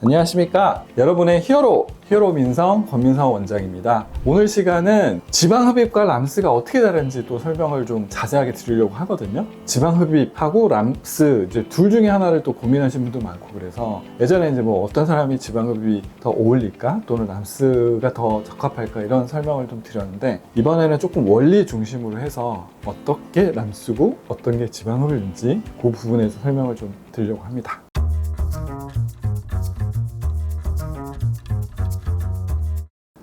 안녕하십니까, 여러분의 히어로 민성 권민성 원장입니다. 오늘 시간은 지방흡입과 람스가 어떻게 다른지 또 설명을 좀 자세하게 드리려고 하거든요. 지방흡입하고 람스 이제 둘 중에 하나를 또 고민하시는 분도 많고, 그래서 예전에 이제 뭐 어떤 사람이 지방흡입이 더 어울릴까 또는 람스가 더 적합할까 이런 설명을 좀 드렸는데, 이번에는 조금 원리 중심으로 해서 어떻게 람스고 어떤 게 지방흡입인지 그 부분에서 설명을 좀 드리려고 합니다.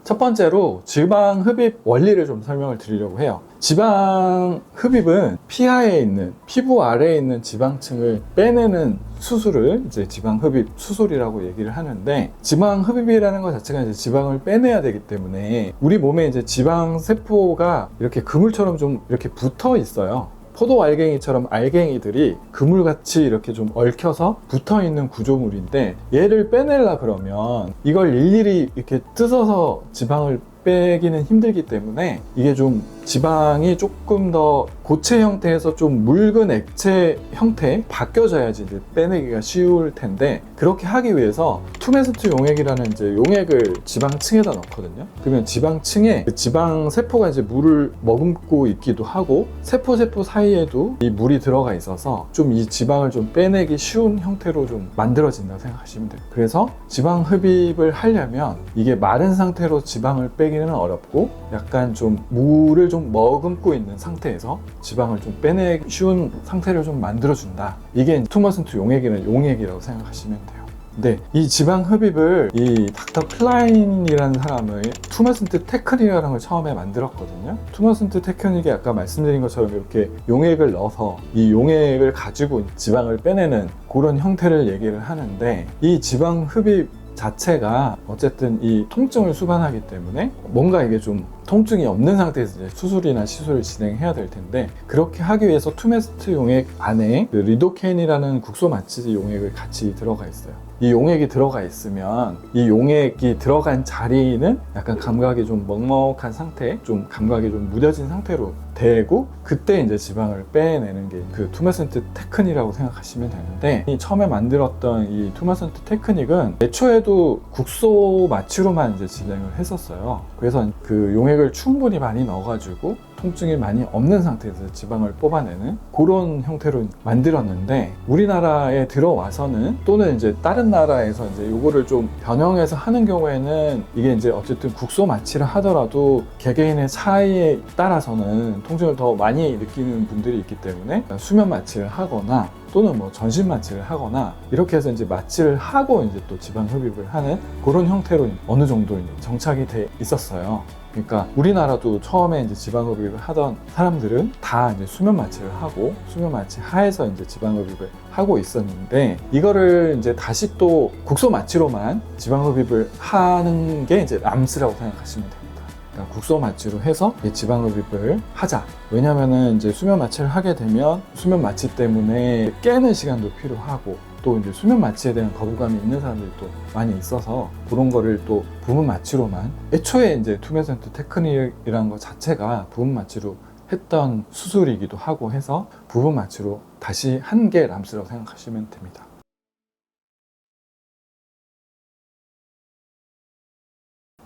첫 번째로 지방 흡입 원리를 좀 설명을 드리려고 해요. 지방 흡입은 피하에 있는, 피부 아래에 있는 지방층을 빼내는 수술을 이제 지방 흡입 수술이라고 얘기를 하는데, 지방 흡입이라는 것 자체가 이제 지방을 빼내야 되기 때문에 우리 몸에 이제 지방 세포가 이렇게 그물처럼 좀 이렇게 붙어 있어요. 포도 알갱이처럼 알갱이들이 그물같이 이렇게 좀 얽혀서 붙어있는 구조물인데, 얘를 빼내려 그러면 이걸 일일이 이렇게 뜯어서 지방을 빼기는 힘들기 때문에 이게 좀 지방이 조금 더 고체 형태에서 좀 묽은 액체 형태에 바뀌어져야지 이제 빼내기가 쉬울 텐데, 그렇게 하기 위해서 투메스트 용액이라는 이제 용액을 지방층에다 넣거든요. 그러면 지방층에 그 지방 세포가 이제 물을 머금고 있기도 하고, 세포 사이에도 이 물이 들어가 있어서 좀 이 지방을 좀 빼내기 쉬운 형태로 좀 만들어진다고 생각하시면 돼요. 그래서 지방 흡입을 하려면 이게 마른 상태로 지방을 빼기는 어렵고, 약간 좀 물을 좀 머금고 있는 상태에서 지방을 좀 빼내기 쉬운 상태를 좀 만들어준다. 이게 투머슨트 용액이라고 생각하시면 돼요. 근데 이 지방 흡입을 이 닥터 클라인이라는 사람의 투머슨트 테크닉이라는 걸 처음에 만들었거든요. 투머슨트 테크닉이 아까 말씀드린 것처럼 이렇게 용액을 넣어서 이 용액을 가지고 지방을 빼내는 그런 형태를 얘기를 하는데, 이 지방 흡입 자체가 어쨌든 이 통증을 수반하기 때문에 뭔가 이게 좀 통증이 없는 상태에서 이제 수술이나 시술을 진행해야 될 텐데, 그렇게 하기 위해서 투메스트 용액 안에 그 리도케인이라는 국소 마취제 용액을 같이 들어가 있어요. 이 용액이 들어가 있으면 이 용액이 들어간 자리는 약간 감각이 좀 먹먹한 상태, 좀 감각이 좀 무뎌진 상태로 되고, 그때 이제 지방을 빼내는 게 그 투머슨트 테크닉이라고 생각하시면 되는데, 이 처음에 만들었던 이 투머슨트 테크닉은 애초에도 국소 마취로만 이제 진행을 했었어요. 그래서 그 용액을 충분히 많이 넣어가지고 통증이 많이 없는 상태에서 지방을 뽑아내는 그런 형태로 만들었는데, 우리나라에 들어와서는 또는 이제 다른 나라에서 이제 요거를 좀 변형해서 하는 경우에는 이게 이제 어쨌든 국소 마취를 하더라도 개개인의 차이에 따라서는 통증을 더 많이 느끼는 분들이 있기 때문에 수면 마취를 하거나 또는 뭐 전신 마취를 하거나 이렇게 해서 이제 마취를 하고 이제 또 지방 흡입을 하는 그런 형태로 어느 정도 이제 정착이 돼 있었어요. 그러니까 우리나라도 처음에 이제 지방 흡입을 하던 사람들은 다 이제 수면 마취를 하고 수면 마취 하에서 이제 지방 흡입을 하고 있었는데, 이거를 이제 다시 또 국소 마취로만 지방 흡입을 하는 게 이제 람스라고 생각하시면 됩니다. 그러니까 국소 마취로 해서 지방 흡입을 하자. 왜냐면은 이제 수면 마취를 하게 되면 수면 마취 때문에 깨는 시간도 필요하고, 또 이제 수면 마취에 대한 거부감이 있는 사람들이 또 많이 있어서 그런 거를 또 부분 마취로만, 애초에 이제 투메슨트 테크닉이라는 것 자체가 부분 마취로 했던 수술이기도 하고 해서 부분 마취로 다시 한 게 람스라고 생각하시면 됩니다.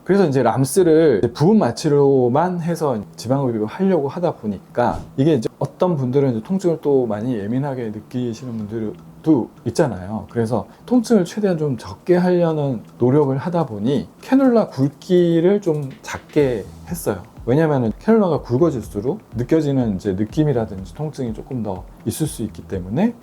그래서 이제 람스를 부분 마취로만 해서 지방 흡입을 하려고 하다 보니까, 이게 이제 어떤 분들은 이제 통증을 또 많이 예민하게 느끼시는 분들도 있잖아요. 그래서 통증을 최대한 좀 적게 하려는 노력을 하다 보니 캐놀라 굵기를 좀 작게 했어요. 왜냐면은 캐놀라가 굵어질수록 느껴지는 이제 느낌이라든지 통증이 조금 더 있을 수 있기 때문에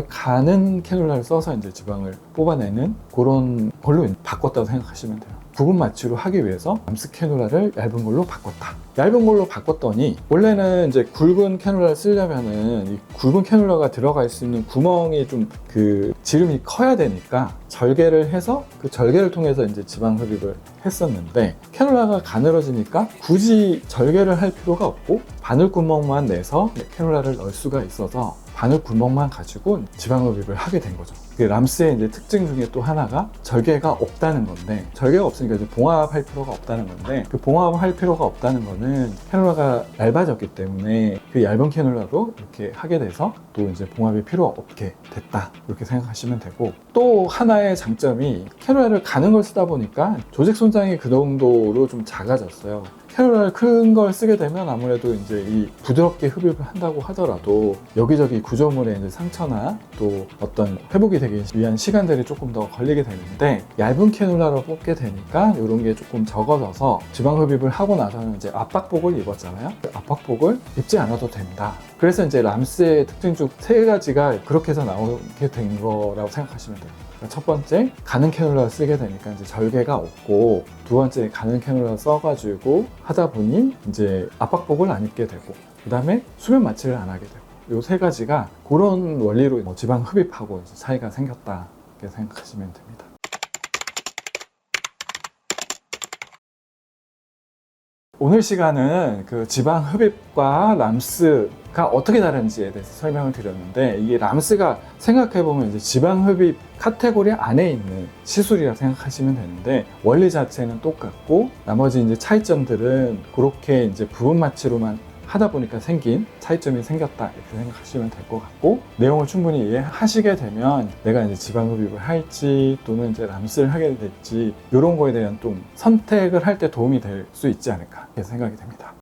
가는 캐놀라를 써서 이제 지방을 뽑아내는 그런 걸로 바꿨다고 생각하시면 돼요. 부분 마취로 하기 위해서 람스 캐놀라를 얇은 걸로 바꿨다. 얇은 걸로 바꿨더니, 원래는 이제 굵은 캐놀라를 쓰려면은 이 굵은 캐놀라가 들어갈 수 있는 구멍이 좀 그 지름이 커야 되니까 절개를 해서 그 절개를 통해서 이제 지방 흡입을 했었는데, 캐놀라가 가늘어지니까 굳이 절개를 할 필요가 없고 바늘 구멍만 내서 캐놀라를 넣을 수가 있어서 바늘 구멍만 가지고 지방 흡입을 하게 된 거죠. 그 람스의 이제 특징 중에 또 하나가 절개가 없다는 건데, 절개가 없으니까 이제 봉합할 필요가 없다는 건데, 그 봉합할 필요가 없다는 거는 캐놀라가 얇아졌기 때문에 그 얇은 캐놀라로 이렇게 하게 돼서 또 이제 봉합이 필요 없게 됐다, 이렇게 생각하시면 되고, 또 하나의 장점이 캐놀라를 가는 걸 쓰다 보니까 조직 손상이 그 정도로 좀 작아졌어요. 캐놀라를 큰 걸 쓰게 되면 아무래도 이제 이 부드럽게 흡입을 한다고 하더라도 여기저기 구조물에 이제 상처나 또 어떤 회복이 되기 위한 시간들이 조금 더 걸리게 되는데, 얇은 캐놀라로 뽑게 되니까 이런 게 조금 적어져서 지방 흡입을 하고 나서는 이제 압박복을 입었잖아요. 그 압박복을 입지 않아도 된다. 그래서 이제 람스의 특징 중 세 가지가 그렇게 해서 나오게 된 거라고 생각하시면 돼요. 첫 번째, 가는 캐놀라 쓰게 되니까 이제 절개가 없고, 두 번째, 가는 캐놀라 써가지고 하다 보니 이제 압박복을 안 입게 되고, 그 다음에 수면 마취를 안 하게 되고, 이 세 가지가 그런 원리로 지방 흡입하고 이제 차이가 생겼다, 이렇게 생각하시면 됩니다. 오늘 시간은 그 지방 흡입과 람스가 어떻게 다른지에 대해서 설명을 드렸는데, 이게 람스가 생각해보면 이제 지방 흡입 카테고리 안에 있는 시술이라 생각하시면 되는데, 원리 자체는 똑같고 나머지 이제 차이점들은 그렇게 이제 부분 마취로만 하다 보니까 생긴 차이점이 생겼다, 이렇게 생각하시면 될 것 같고, 내용을 충분히 이해하시게 되면 내가 이제 지방 흡입을 할지 또는 이제 람스를 하게 될지 이런 거에 대한 좀 선택을 할 때 도움이 될 수 있지 않을까, 이렇게 생각이 됩니다.